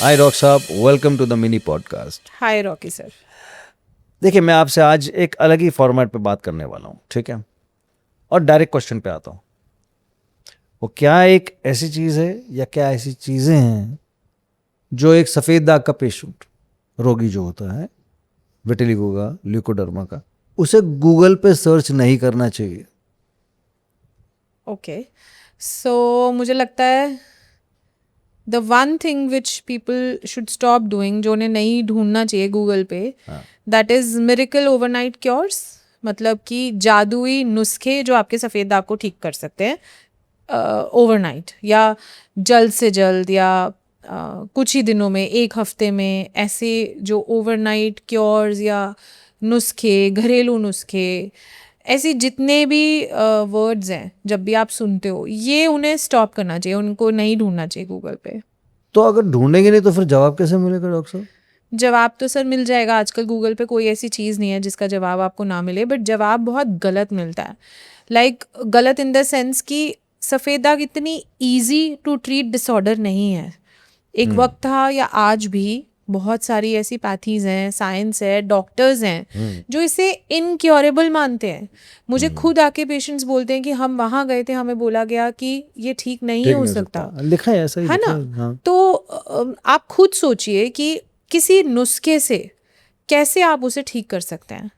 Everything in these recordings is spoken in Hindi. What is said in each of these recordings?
हाय डॉक्टर साहब, welcome to the mini podcast. Hi Rocky sir. देखिए, मैं आपसे आज एक अलग ही फॉर्मेट पे बात करने वाला हूँ, ठीक है? और डायरेक्ट क्वेश्चन पे आता हूँ। वो क्या एक ऐसी चीज़ है या क्या ऐसी चीज़ें हैं जो एक सफ़ेद दाग का पेशेंट, रोगी जो होता है, विटिलिगो का, ल्यूकोडर्मा का, उसे गूगल पे सर्च नहीं करना चाहिए? ओके, सो मुझे लगता है the one thing which people should stop doing, जो उन्हें नहीं ढूंढना चाहिए गूगल पे, that is miracle overnight cures. मतलब कि जादुई नुस्खे जो आपके सफ़ेद दाग को ठीक कर सकते हैं ओवरनाइट, या जल्द से जल्द, या कुछ ही दिनों में, एक हफ्ते में। ऐसे जो ओवरनाइट क्योर्स या नुस्खे, घरेलू नुस्खे, ऐसी जितने भी वर्ड्स हैं, जब भी आप सुनते हो, ये उन्हें स्टॉप करना चाहिए, उनको नहीं ढूंढना चाहिए गूगल पे। तो अगर ढूंढेंगे नहीं तो फिर जवाब कैसे मिलेगा डॉक्टर साहब? जवाब तो सर मिल जाएगा। आजकल गूगल पे कोई ऐसी चीज़ नहीं है जिसका जवाब आपको ना मिले, बट जवाब बहुत गलत मिलता है। लाइक गलत इन द सेंस कि सफ़ेद दाग इतनी ईजी टू ट्रीट डिसऑर्डर नहीं है। एक वक्त था, या आज भी बहुत सारी ऐसी पैथीज हैं, साइंस है, डॉक्टर्स हैं जो इसे इनक्योरेबल मानते हैं। मुझे खुद आके पेशेंट्स बोलते हैं कि हम वहाँ गए थे, हमें बोला गया कि ये ठीक नहीं हो सकता। लिखा है ऐसा ही, है लिखा ना? है, हाँ। तो आप खुद सोचिए कि किसी नुस्खे से कैसे आप उसे ठीक कर सकते हैं।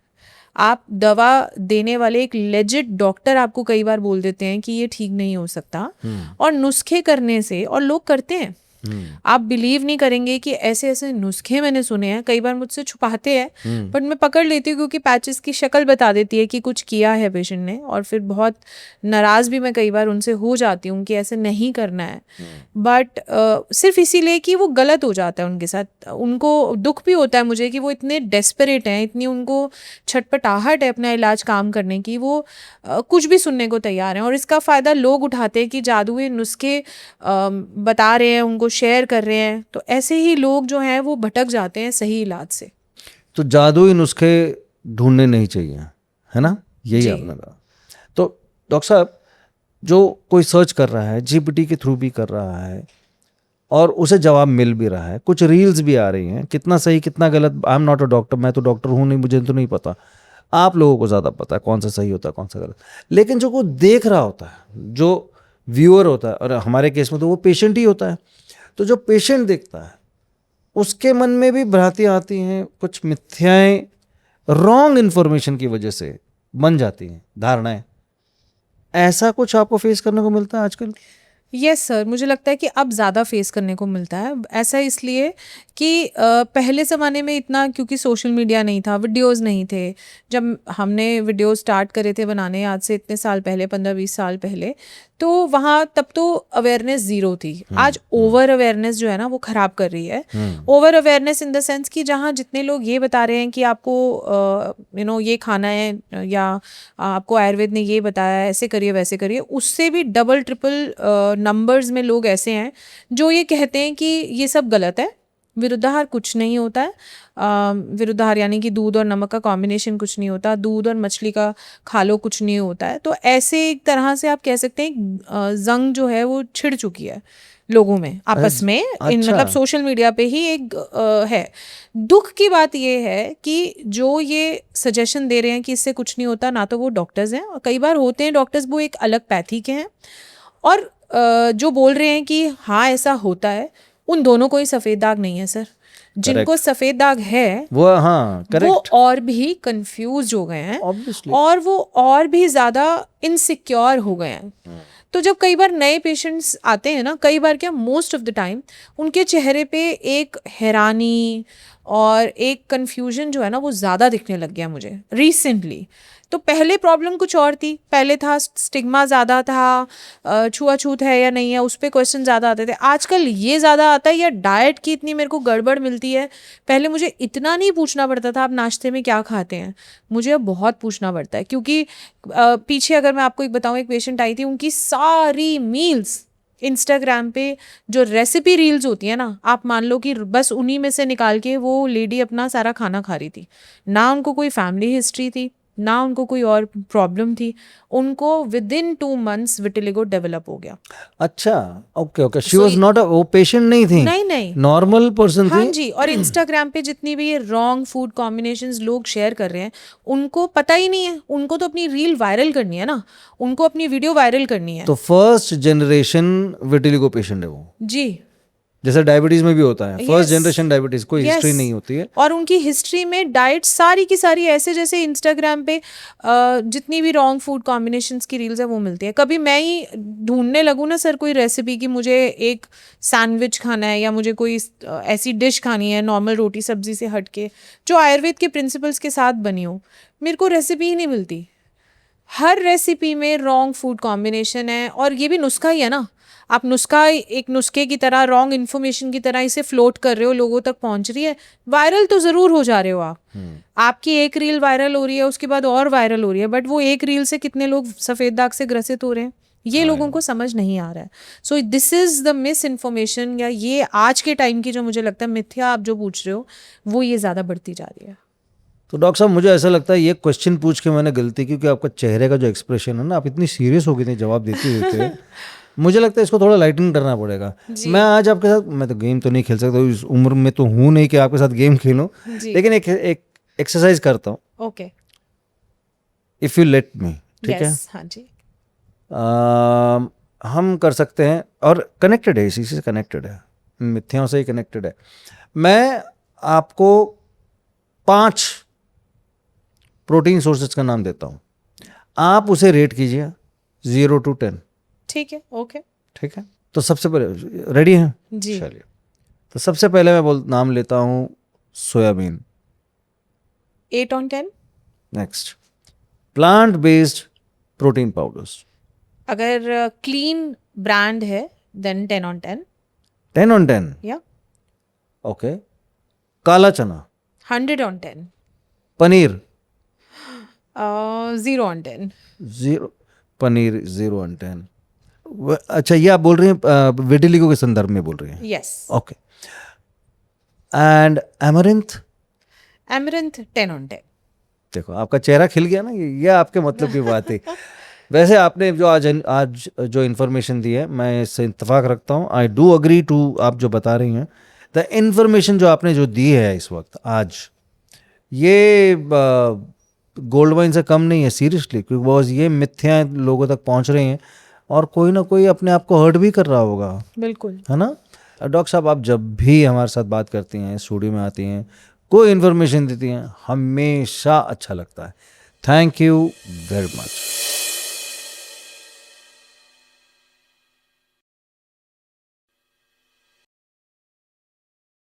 आप दवा देने वाले एक लेजिट डॉक्टर आपको कई बार बोल देते हैं कि ये ठीक नहीं हो सकता, और नुस्खे करने से, और लोग करते हैं, आप बिलीव नहीं करेंगे कि ऐसे ऐसे नुस्खे मैंने सुने हैं। कई बार मुझसे छुपाते हैं, बट मैं पकड़ लेती हूँ क्योंकि पैचेस की शक्ल बता देती है कि कुछ किया है पेशेंट ने, और फिर बहुत नाराज़ भी मैं कई बार उनसे हो जाती हूँ कि ऐसे नहीं करना है। बट सिर्फ इसीलिए कि वो गलत हो जाता है उनके साथ। उनको दुख भी होता है मुझे कि वो इतने डेस्परेट हैं, इतनी उनको छटपटाहट है अपना इलाज काम करने की, वो कुछ भी सुनने को तैयार हैं। और इसका फ़ायदा लोग उठाते हैं कि जादुई नुस्खे बता रहे हैं, उनको शेयर कर रहे हैं। तो ऐसे ही लोग जो हैं वो भटक जाते हैं सही इलाज से। तो जादुई नुस्खे ढूंढने नहीं चाहिए, है ना? यही आपने कहा। तो डॉक्टर साहब, जो कोई सर्च कर रहा है, जीपीटी के थ्रू भी कर रहा है, और उसे जवाब मिल भी रहा है, कुछ रील्स भी आ रही हैं, कितना सही कितना गलत, I am not a doctor, मैं तो डॉक्टर हूँ नहीं, मुझे तो नहीं पता। आप लोगों को ज़्यादा पता है कौन सा सही होता है कौन सा गलत। लेकिन जो कोई देख रहा होता है, जो व्यूअर होता है, और हमारे केस में तो वो पेशेंट ही होता है, तो जो पेशेंट देखता है उसके मन में भी भ्रांतियाँ आती हैं, कुछ मिथ्याएं, रॉन्ग इन्फॉर्मेशन की वजह से बन जाती हैं धारणाएं। ऐसा कुछ आपको फेस करने को मिलता है आजकल? यस सर, मुझे लगता है कि अब ज़्यादा फेस करने को मिलता है। ऐसा इसलिए कि पहले ज़माने में इतना, क्योंकि सोशल मीडिया नहीं था, वीडियोस नहीं थे। जब हमने वीडियो स्टार्ट करे थे बनाने, आज से इतने साल पहले, 15-20 साल पहले, तो वहाँ तब तो अवेयरनेस ज़ीरो थी। आज ओवर अवेयरनेस जो है ना वो ख़राब कर रही है। Over awareness in the sense कि जहाँ जितने लोग ये बता रहे हैं कि आपको ये खाना है, या आपको आयुर्वेद ने ये बताया है, ऐसे करिए वैसे करिए, उससे भी डबल ट्रिपल नंबर्स में लोग ऐसे हैं जो ये कहते हैं कि ये सब गलत है, विरुद्धाहार कुछ नहीं होता है। विरुद्धाहार यानी कि दूध और नमक का कॉम्बिनेशन कुछ नहीं होता, दूध और मछली का खा लो कुछ नहीं होता है। तो ऐसे एक तरह से आप कह सकते हैं जंग जो है वो छिड़ चुकी है लोगों में आपस में। इन मतलब सोशल मीडिया पे ही एक है। दुख की बात ये है कि जो ये सजेशन दे रहे हैं कि इससे कुछ नहीं होता, ना तो वो डॉक्टर्स हैं, और कई बार होते हैं डॉक्टर्स वो एक अलग पैथी के हैं, और जो बोल रहे हैं कि हाँ ऐसा होता है, उन दोनों को ही सफ़ेद दाग नहीं है सर। जिनको सफ़ेद दाग है वो, हाँ, वो और भी कंफ्यूज हो गए हैं, Obviously. और वो और भी ज़्यादा इनसिक्योर हो गए हैं। तो जब कई बार नए पेशेंट्स आते हैं ना, कई बार क्या, मोस्ट ऑफ द टाइम उनके चेहरे पे एक हैरानी और एक कंफ्यूजन जो है ना वो ज़्यादा दिखने लग गया मुझे रिसेंटली। तो पहले प्रॉब्लम कुछ और थी, पहले था स्टिग्मा ज़्यादा था, छुआछूत है या नहीं है उस पर क्वेश्चन ज़्यादा आते थे। आजकल ये ज़्यादा आता है, या डाइट की इतनी मेरे को गड़बड़ मिलती है। पहले मुझे इतना नहीं पूछना पड़ता था आप नाश्ते में क्या खाते हैं, मुझे अब बहुत पूछना पड़ता है। क्योंकि पीछे अगर मैं आपको एक बताऊँ, एक पेशेंट आई थी, उनकी सारी मील्स इंस्टाग्राम पे जो रेसिपी रील्स होती है ना, आप मान लो कि बस उन्हीं में से निकाल के वो लेडी अपना सारा खाना खा रही थी। ना उनको कोई फैमिली हिस्ट्री थी, ना उनको कोई और प्रॉब्लम थी, उनको with in 2 months vitiligo develop हो गया। अच्छा, okay okay, she was not वो पेशेंट नहीं थी, नहीं नॉर्मल पर्सन हाँ थी। जी। और इंस्टाग्राम पे जितनी भी ये रॉन्ग फूड कॉम्बिनेशंस लोग शेयर कर रहे हैं, उनको पता ही नहीं है, उनको तो अपनी रील वायरल करनी है ना, उनको अपनी वीडियो वायरल करनी है। तो फर्स्ट जनरेशन विटिलिगो पेशेंट है वो, जी जैसे डायबिटीज में भी होता है, फर्स्ट Yes. जनरेशन डायबिटीज, कोई Yes. हिस्ट्री नहीं होती है। और उनकी हिस्ट्री में डाइट सारी की सारी ऐसे जैसे इंस्टाग्राम पे जितनी भी रॉन्ग फूड कॉम्बिनेशंस की रील्स है वो मिलती है। कभी मैं ही ढूंढने लगूँ ना सर कोई रेसिपी कि मुझे एक सैंडविच खाना है या मुझे कोई ऐसी डिश खानी है नॉर्मल रोटी सब्जी से हट के जो आयुर्वेद के प्रिंसिपल्स के साथ बनी हो, मेरे को रेसिपी ही नहीं मिलती। हर रेसिपी में रॉन्ग फूड कॉम्बिनेशन है। और ये भी नुस्खा ही है ना, आप नुस्खा एक नुस्खे की तरह रॉन्ग इन्फॉर्मेशन की तरह इसे फ्लोट कर रहे हो, लोगों तक पहुंच रही है, वायरल तो ज़रूर हो जा रहे हो आप। आपकी एक रील वायरल हो रही है, उसके बाद और वायरल हो रही है, बट वो एक रील से कितने लोग सफ़ेद दाग से ग्रसित हो रहे हैं ये लोगों को समझ नहीं आ रहा है। So this is the miss information, या ये आज के टाइम की जो मुझे लगता है मिथ्या आप जो पूछ रहे हो वो ये ज़्यादा बढ़ती जा रही है। तो डॉक्टर साहब मुझे ऐसा लगता है ये क्वेश्चन पूछ के मैंने गलती, क्योंकि आपका चेहरे का जो एक्सप्रेशन है ना, आप इतनी सीरियस हो गई थी जवाब देते देते मुझे लगता है इसको थोड़ा लाइटनिंग करना पड़ेगा। मैं आज आपके साथ, मैं तो गेम तो नहीं खेल सकता, इस उम्र में तो हूँ नहीं कि आपके साथ गेम खेलूं, लेकिन एक एक्सरसाइज करता हूँ। Okay, if you let me, ठीक है? हाँ जी। हम कर सकते हैं, और कनेक्टेड है, इसी से कनेक्टेड है, मिथ्याओं से ही कनेक्टेड है। मैं आपको 5 प्रोटीन सोर्सेज का नाम देता हूँ, आप उसे रेट कीजिए 0 to 10। ठीक है, ओके, ठीक है? तो सबसे पहले रेडी हैं? जी। चलिए, तो सबसे पहले मैं नाम लेता हूँ soybean. 8 on 10। Next, plant based protein powders. अगर क्लीन ब्रांड है देन 10 on 10। 10 on 10, या ओके। काला चना। 100 on 10। Paneer. 0 on 10। 0 paneer 0 on 10। अच्छा, ये आप बोल रही हैं विटिलिगो के संदर्भ में बोल रही हैं? यस। ओके। एंड एमरिंथ। एमरिंथ 10 on 10। देखो आपका चेहरा खिल गया ना, ये आपके मतलब की बात है। वैसे आपने जो आज जो इन्फॉर्मेशन दी है, मैं इससे इत्तेफाक रखता हूँ। आई डू अग्री टू आप जो बता रही हैं, द इन्फॉर्मेशन जो आपने जो दी है इस वक्त आज, ये गोल्ड वाइन से कम नहीं है सीरियसली, क्योंकि बहुत ये मिथ्या लोगों तक पहुँच रही हैं और कोई ना कोई अपने आप को हर्ट भी कर रहा होगा। बिल्कुल, है ना? डॉक्टर साहब, आप जब भी हमारे साथ बात करती हैं, स्टूडियो में आती हैं, कोई इन्फॉर्मेशन देती हैं, हमेशा अच्छा लगता है। Thank you very much.